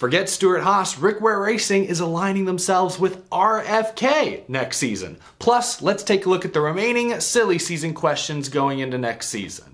Forget Stewart-Haas, Rick Ware Racing is aligning themselves with RFK next season. Plus, let's take a look at the remaining silly season questions going into next season.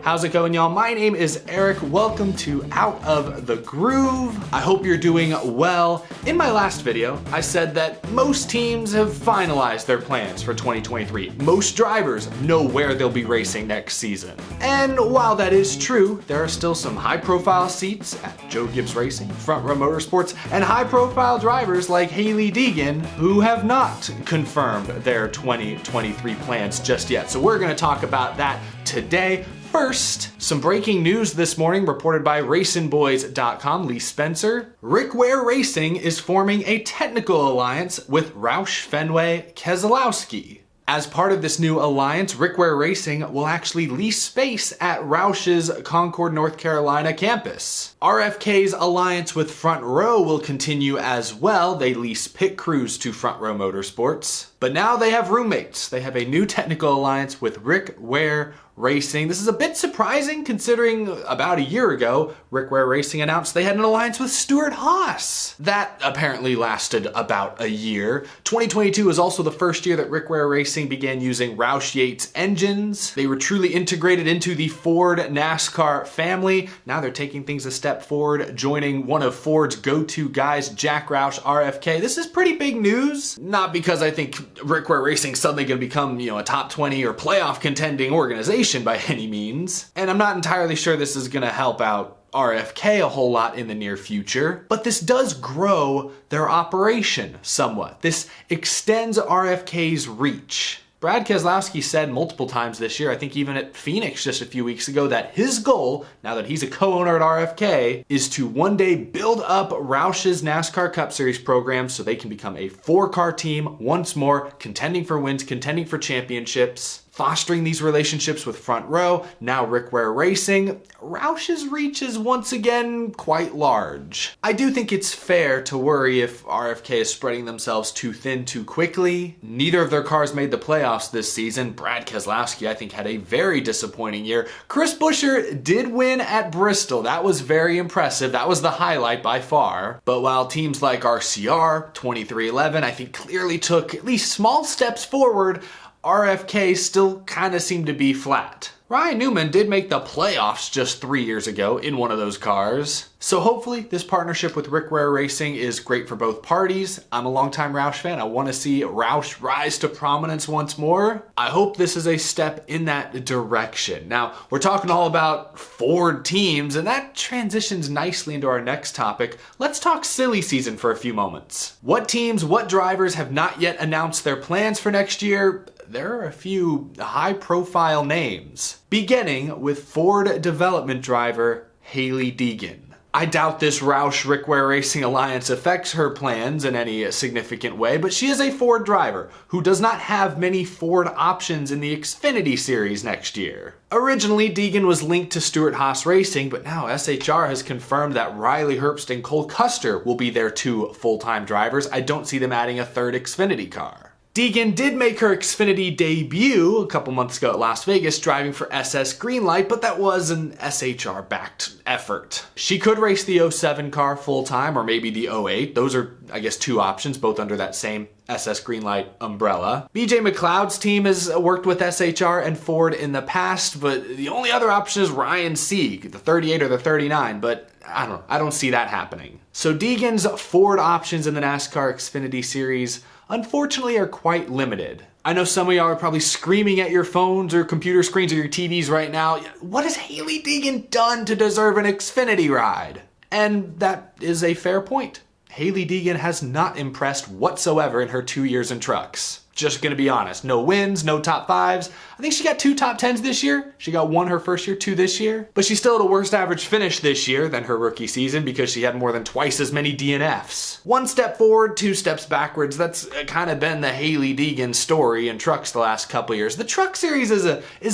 How's it going, y'all? My name is Eric. Welcome to Out of the Groove. I hope you're doing well. In my last video, I said that most teams have finalized their plans for 2023. Most drivers know where they'll be racing next season. And while that is true, there are still some high-profile seats at Gibbs Racing, Row Motorsports, and high-profile drivers like Hailie Deegan who have not confirmed their 2023 plans just yet. So we're going to talk about that today. First, some breaking news this morning reported by RacinBoys.com. Lee Spencer. Rick Ware Racing is forming a technical alliance with Roush Fenway Keselowski. As part of this new alliance, Rick Ware Racing will actually lease space at Roush's Concord, North Carolina campus. RFK's alliance with Front Row will continue as well. They lease pit crews to Front Row Motorsports. But now they have roommates. They have a new technical alliance with Rick Ware Racing. This is a bit surprising considering about a year ago, Rick Ware Racing announced they had an alliance with Stewart-Haas. That apparently lasted about a year. 2022 was also the first year that Rick Ware Racing began using Roush Yates engines. They were truly integrated into the Ford NASCAR family. Now they're taking things a step forward, joining one of Ford's go-to guys, Jack Roush, RFK. This is pretty big news. Not because I think Rick Ware Racing is suddenly going to become, a top 20 or playoff contending organization by any means. And I'm not entirely sure this is going to help out RFK a whole lot in the near future, but this does grow their operation somewhat. This extends RFK's reach. Brad Keselowski said multiple times this year, I think even at Phoenix just a few weeks ago, that his goal, now that he's a co-owner at RFK, is to one day build up Roush's NASCAR Cup Series program so they can become a 4-car team once more, contending for wins, contending for championships. Fostering these relationships with Front Row, now Rick Ware Racing, Roush's reach is once again quite large. I do think it's fair to worry if RFK is spreading themselves too thin too quickly. Neither of their cars made the playoffs this season. Brad Keselowski, I think, had a very disappointing year. Chris Buescher did win at Bristol. That was very impressive. That was the highlight by far. But while teams like RCR, 2311, I think clearly took at least small steps forward, RFK still kind of seemed to be flat. Ryan Newman did make the playoffs just 3 years ago in one of those cars. So hopefully this partnership with Rick Ware Racing is great for both parties. I'm a longtime Roush fan. I want to see Roush rise to prominence once more. I hope this is a step in that direction. Now, we're talking all about Ford teams, and that transitions nicely into our next topic. Let's talk silly season for a few moments. What teams, what drivers have not yet announced their plans for next year? There are a few high-profile names, beginning with Ford development driver Hailie Deegan. I doubt this Roush-Rick Ware Racing alliance affects her plans in any significant way, but she is a Ford driver who does not have many Ford options in the Xfinity Series next year. Originally, Deegan was linked to Stewart-Haas Racing, but now SHR has confirmed that Riley Herbst and Cole Custer will be their 2 full-time drivers. I don't see them adding a 3rd Xfinity car. Deegan did make her Xfinity debut a couple months ago at Las Vegas driving for SS Greenlight, but that was an SHR-backed effort. She could race the 07 car full-time or maybe the 08. Those are, I guess, 2 options, both under that same SS Greenlight umbrella. BJ McLeod's team has worked with SHR and Ford in the past, but the only other option is Ryan Sieg, the 38 or the 39, but I don't know. I don't see that happening. So Deegan's Ford options in the NASCAR Xfinity Series unfortunately are quite limited. I know some of y'all are probably screaming at your phones or computer screens or your TVs right now, what has Hailie Deegan done to deserve an Xfinity ride? And that is a fair point. Hailie Deegan has not impressed whatsoever in her 2 years in trucks. Just gonna be honest, no wins, no top 5s. I think she got 2 top 10s this year. She got 1 her first year, 2 this year. But she still had a worse average finish this year than her rookie season because she had more than twice as many DNFs. 1 step forward, 2 steps backwards. That's kind of been the Hailie Deegan story in trucks the last couple years. The truck series is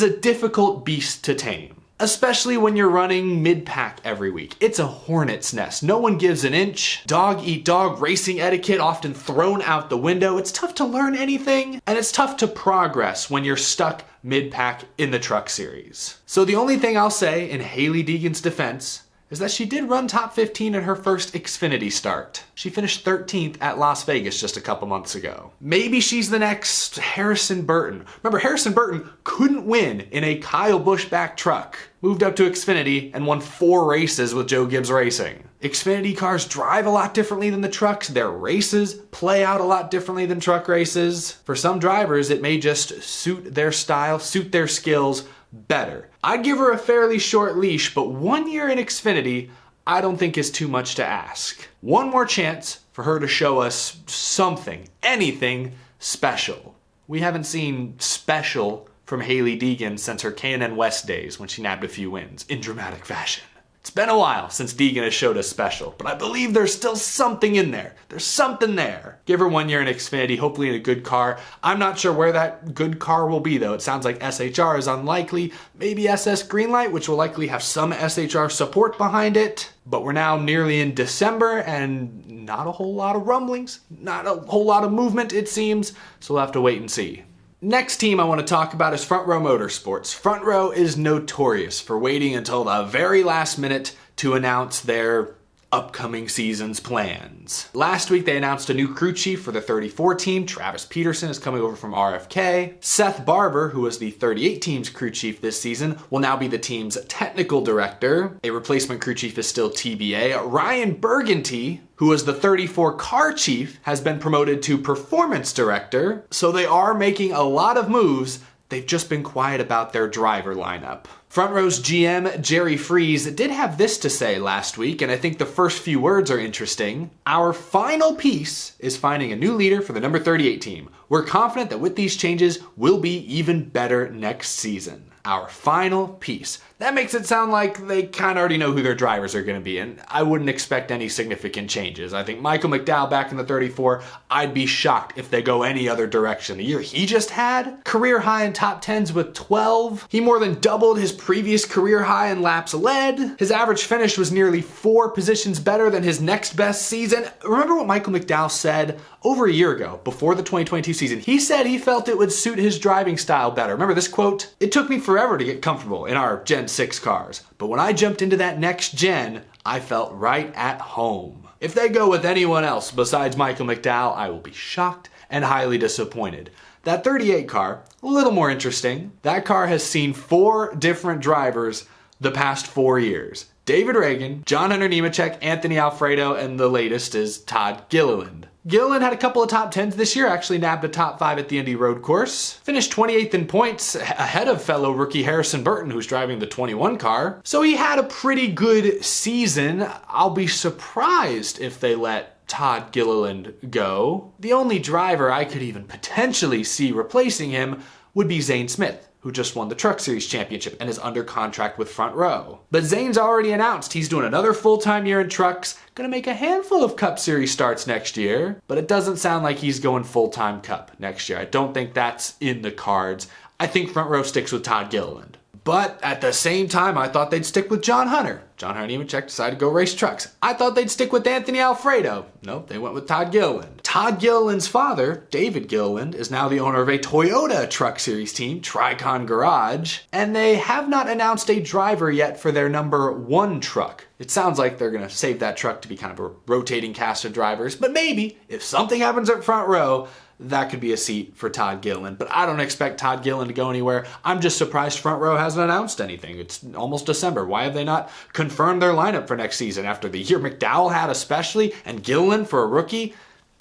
a difficult beast to tame. especially when you're running mid-pack every week. It's a hornet's nest. No one gives an inch. Dog-eat-dog racing etiquette often thrown out the window. It's tough to learn anything, and it's tough to progress when you're stuck mid-pack in the truck series. So the only thing I'll say in Hailie Deegan's defense is that she did run top 15 in her first Xfinity start. She finished 13th at Las Vegas just a couple months ago. Maybe she's the next Harrison Burton. Remember, Harrison Burton couldn't win in a Kyle Busch-backed truck. Moved up to Xfinity and won 4 races with Joe Gibbs Racing. Xfinity cars drive a lot differently than the trucks. Their races play out a lot differently than truck races. For some drivers, it may just suit their style, suit their skills better. I'd give her a fairly short leash, but 1 year in Xfinity, I don't think is too much to ask. One more chance for her to show us something, anything special. We haven't seen special from Hailie Deegan since her K&N West days when she nabbed a few wins in dramatic fashion. It's been a while since Deegan has showed us special, but I believe there's still something in there. There's something there. Give her 1 year in Xfinity, hopefully in a good car. I'm not sure where that good car will be though. It sounds like SHR is unlikely. Maybe SS Greenlight, which will likely have some SHR support behind it. But we're now nearly in December and not a whole lot of rumblings, not a whole lot of movement it seems, so we'll have to wait and see. Next team I want to talk about is Front Row Motorsports. Front Row is notorious for waiting until the very last minute to announce their upcoming season's plans. Last week they announced a new crew chief for the 34 team. Travis Peterson is coming over from RFK. Seth Barber, who was the 38 team's crew chief this season, will now be the team's technical director. A replacement crew chief is still TBA. Ryan Burgunty, who was the 34 car chief, has been promoted to performance director. So they are making a lot of moves. They've just been quiet about their driver lineup. Front Row's GM, Jerry Freeze, did have this to say last week, and I think the first few words are interesting. Our final piece is finding a new leader for the number 38 team. We're confident that with these changes, we'll be even better next season. Our final piece. That makes it sound like they kind of already know who their drivers are going to be, and I wouldn't expect any significant changes. I think Michael McDowell back in the 34, I'd be shocked if they go any other direction. The year he just had, career high in top 10s with 12. He more than doubled his previous career high in laps led. His average finish was nearly 4 positions better than his next best season. Remember what Michael McDowell said over a year ago, before the 2022 season? He said he felt it would suit his driving style better. Remember this quote? "It took me forever to get comfortable in our Gen 6 cars, but when I jumped into that next gen, I felt right at home." If they go with anyone else besides Michael McDowell, I will be shocked and highly disappointed. That 38 car, a little more interesting. That car has seen 4 different drivers the past 4 years. David Reagan, John Hunter Nemechek, Anthony Alfredo, and the latest is Todd Gilliland. Gilliland had a couple of top 10s this year, actually nabbed a top 5 at the Indy Road Course. Finished 28th in points, ahead of fellow rookie Harrison Burton, who's driving the 21 car. So he had a pretty good season. I'll be surprised if they let Todd Gilliland go. The only driver I could even potentially see replacing him would be Zane Smith, who just won the Truck Series Championship and is under contract with Front Row. But Zane's already announced he's doing another full-time year in trucks, gonna make a handful of Cup Series starts next year, but it doesn't sound like he's going full-time Cup next year. I don't think that's in the cards. I think Front Row sticks with Todd Gilliland. But at the same time, I thought they'd stick with John Hunter. John Hunter Nemechek decided to go race trucks. I thought they'd stick with Anthony Alfredo. Nope, they went with Todd Gilliland. Todd Gilliland's father, David Gilliland, is now the owner of a Toyota Truck Series team, Tricon Garage, and they have not announced a driver yet for their number 1 truck. It sounds like they're gonna save that truck to be kind of a rotating cast of drivers, but maybe, if something happens at Front Row, that could be a seat for Todd Gilliland. But I don't expect Todd Gilliland to go anywhere. I'm just surprised Front Row hasn't announced anything. It's almost December. Why have they not confirmed their lineup for next season after the year McDowell had especially, and Gilliland for a rookie?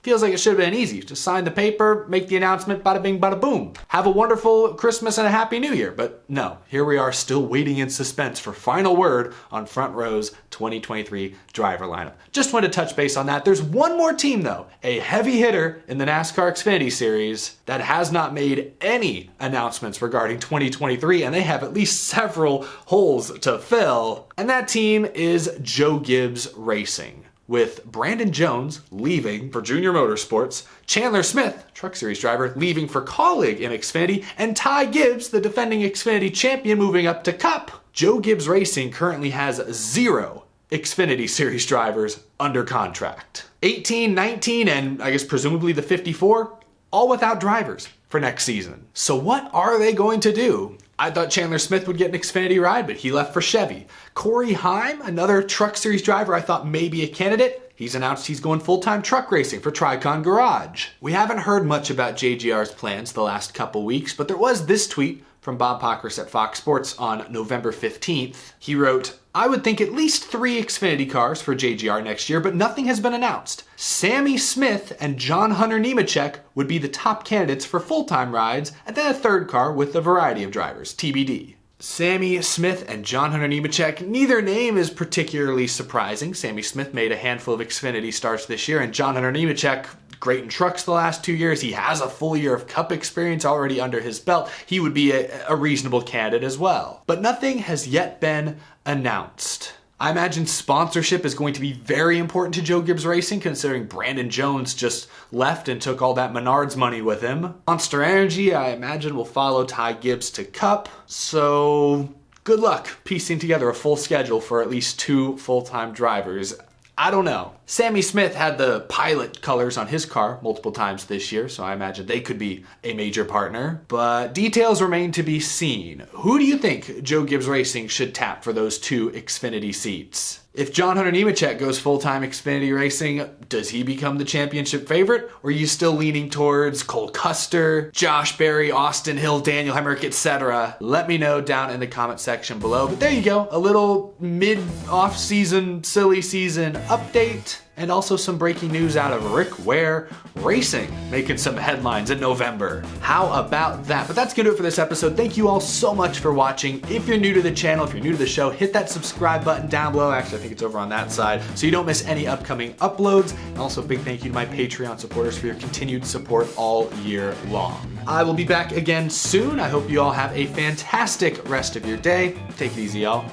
Feels like it should have been easy. Just sign the paper, make the announcement, bada bing, bada boom. Have a wonderful Christmas and a happy New Year. But no, here we are still waiting in suspense for final word on Front Row's 2023 driver lineup. Just wanted to touch base on that. There's one more team though, a heavy hitter in the NASCAR Xfinity Series that has not made any announcements regarding 2023, and they have at least several holes to fill. And that team is Joe Gibbs Racing, with Brandon Jones leaving for Junior Motorsports, Chandler Smith, Truck Series driver, leaving for Colleague in Xfinity, and Ty Gibbs, the defending Xfinity champion, moving up to Cup. Joe Gibbs Racing currently has 0 Xfinity Series drivers under contract. 18, 19, and I guess presumably the 54, all without drivers for next season. So what are they going to do? I thought Chandler Smith would get an Xfinity ride, but he left for Chevy. Corey Heim, another Truck Series driver I thought may be a candidate, he's announced he's going full-time truck racing for Tricon Garage. We haven't heard much about JGR's plans the last couple weeks, but there was this tweet from Bob Pockris at Fox Sports on November 15th. He wrote, "I would think at least 3 Xfinity cars for JGR next year, but nothing has been announced. Sammy Smith and John Hunter Nemechek would be the top candidates for full-time rides, and then a third car with a variety of drivers, TBD." Sammy Smith and John Hunter Nemechek, neither name is particularly surprising. Sammy Smith made a handful of Xfinity starts this year, and John Hunter Nemechek, great in trucks the last 2 years. He has a full year of Cup experience already under his belt. He would be a reasonable candidate as well. But nothing has yet been announced. I imagine sponsorship is going to be very important to Joe Gibbs Racing, considering Brandon Jones just left and took all that Menards money with him. Monster Energy, I imagine, will follow Ty Gibbs to Cup. So good luck piecing together a full schedule for at least 2 full-time drivers. I don't know. Sammy Smith had the Pilot colors on his car multiple times this year, so I imagine they could be a major partner. But details remain to be seen. Who do you think Joe Gibbs Racing should tap for those 2 Xfinity seats? If John Hunter Nemechek goes full-time Xfinity Racing, does he become the championship favorite? Or are you still leaning towards Cole Custer, Josh Berry, Austin Hill, Daniel Hemrick, etc.? Let me know down in the comment section below. But there you go, a little mid-off-season, silly season update. And also some breaking news out of Rick Ware Racing, making some headlines in November. How about that? But that's gonna do it for this episode. Thank you all so much for watching. If you're new to the channel, if you're new to the show, hit that subscribe button down below. Actually, I think it's over on that side, so you don't miss any upcoming uploads. And also a big thank you to my Patreon supporters for your continued support all year long. I will be back again soon. I hope you all have a fantastic rest of your day. Take it easy, y'all.